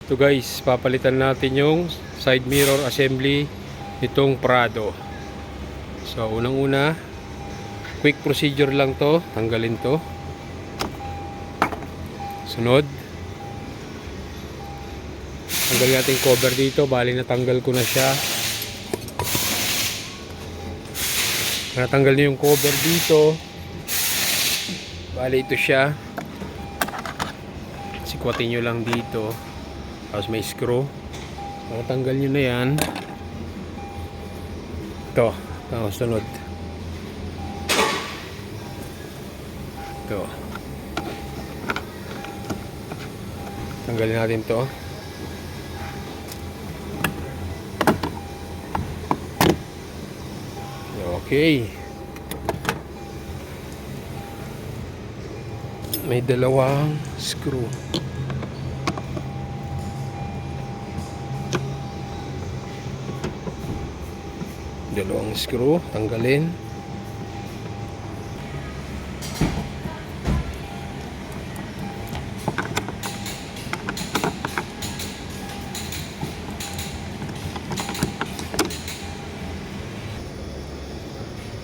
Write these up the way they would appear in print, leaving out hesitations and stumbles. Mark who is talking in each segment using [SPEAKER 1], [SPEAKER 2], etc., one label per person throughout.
[SPEAKER 1] Ito guys, papalitan natin yung side mirror assembly nitong Prado. So unang-una, quick procedure lang to, tanggalin to. Sunod, tanggalin natin yung cover dito, bali natanggal ko na siya. Natanggal na yung cover dito, bali ito siya. Sikwatin nyo lang dito. Tapos may screw. Natanggal nyo na yan. Ito. Tapos sunod. Ito. Tanggalin natin to. Okay. May dalawang screw. Dalawang screw, tanggalin.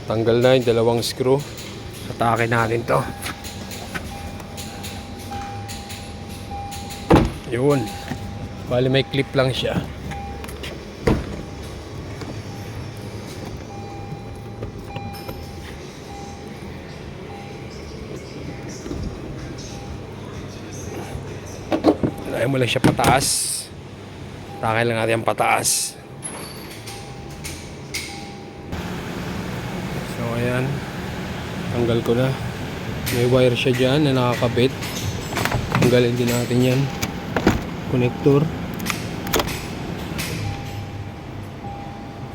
[SPEAKER 1] Tanggal na yung dalawang screw. Atake natin to. Yun. Bali may clip lang siya. Ayaw mo lang siya pataas. Takay lang natin ang pataas. So ayan, tanggal ko na. May wire siya dyan na nakakabit. Tanggalin din natin yan. Connector.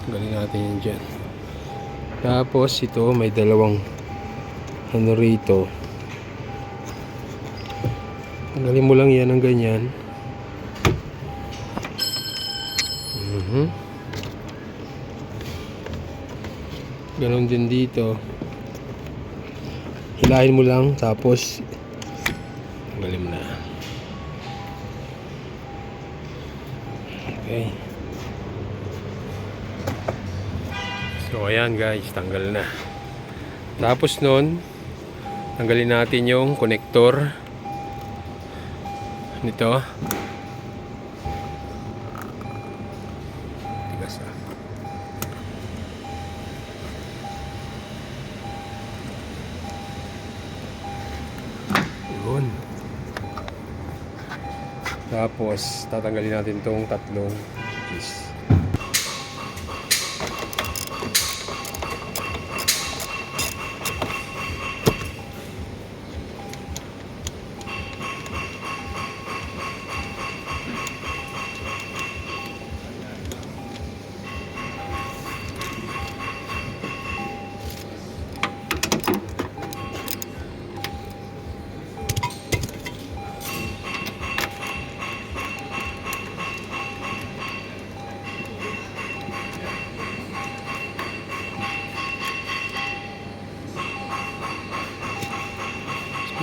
[SPEAKER 1] Tanggalin natin yan dyan. Tapos ito may dalawang ano rito. Tanggalin mo lang yan ng ganyan. Ganon din dito. Hilahin mo lang tapos tanggalin mo na. Okay. So ayan guys, tanggal na. Tapos nun, tanggalin natin yung connector nito. Tigas ah. Yun. Tapos tatanggalin natin tong tatlong piece.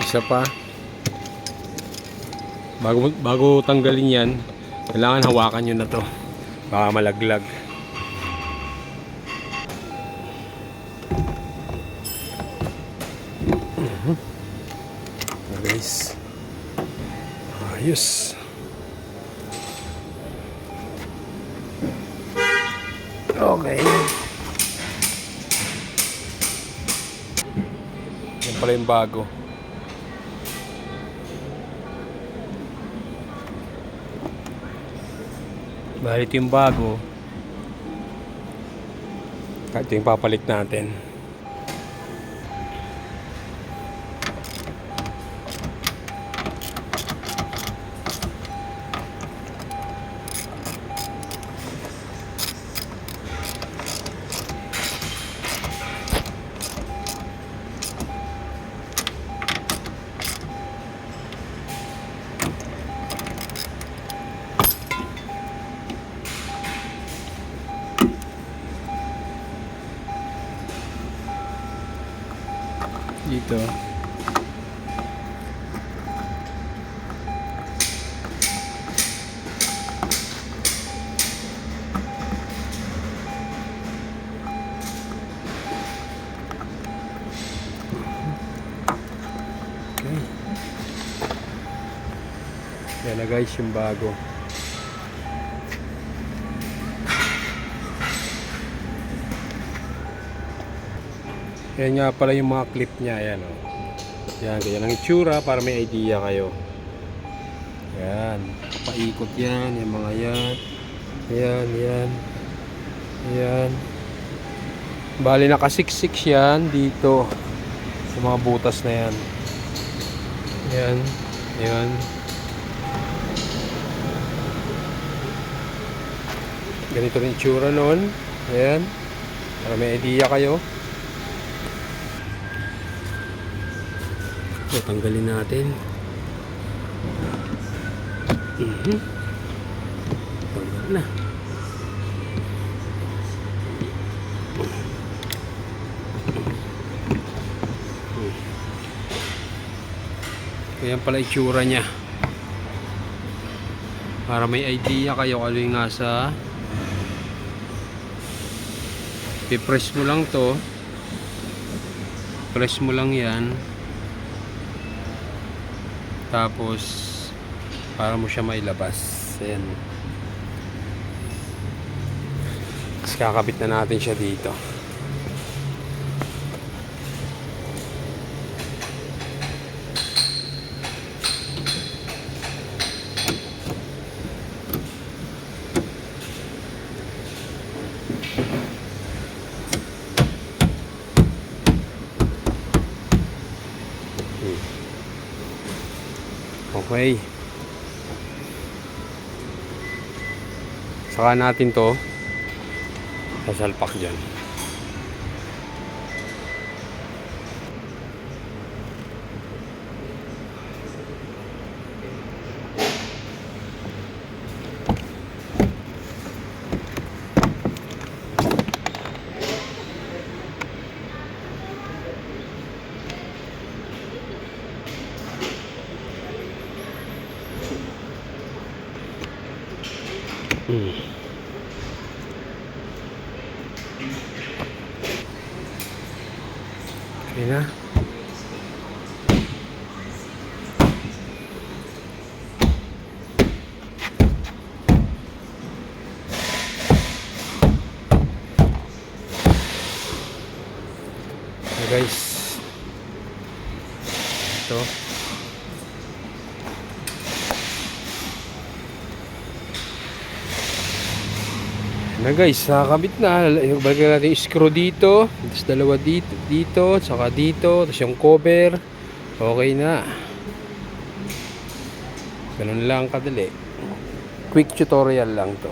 [SPEAKER 1] Isa pa, bago tanggalin yan, kailangan hawakan nyo na to, baka malaglag. Guys, ayos. Okay, yan pala yung bago. Dahil ito yung bago, ito yung papalit natin. Dito. Yan na guys, yung bago. Yan nga pala yung mga clip niya. Ayan o. Yan, ganyan ang itsura para may idea kayo. Yan. Paikot yan. Yung mga yan. Yan, yan. Yan. Bali nakasiksik yan dito. Sa mga butas na yan. Yan. Yan. Ganito rin itsura nun. Ayan. Para may idea kayo. So, tanggalin natin. Tanggal na. Ayan pala itsura niya. Para may idea kayo kung ano yung nasa. I-press mo lang to. Press mo lang yan. Tapos para mo siya mailabas. Ayan. Tapos kakabit na natin siya dito. Okay. Saka natin to sasalpak dyan. Okay na. Okay guys. Ito. Na guys, nakakabit na. Balikan natin yung screw dito, tapos dalawa dito, dito, saka dito, tapos yung cover. Okay na. Ganun lang kadali. Quick tutorial lang to.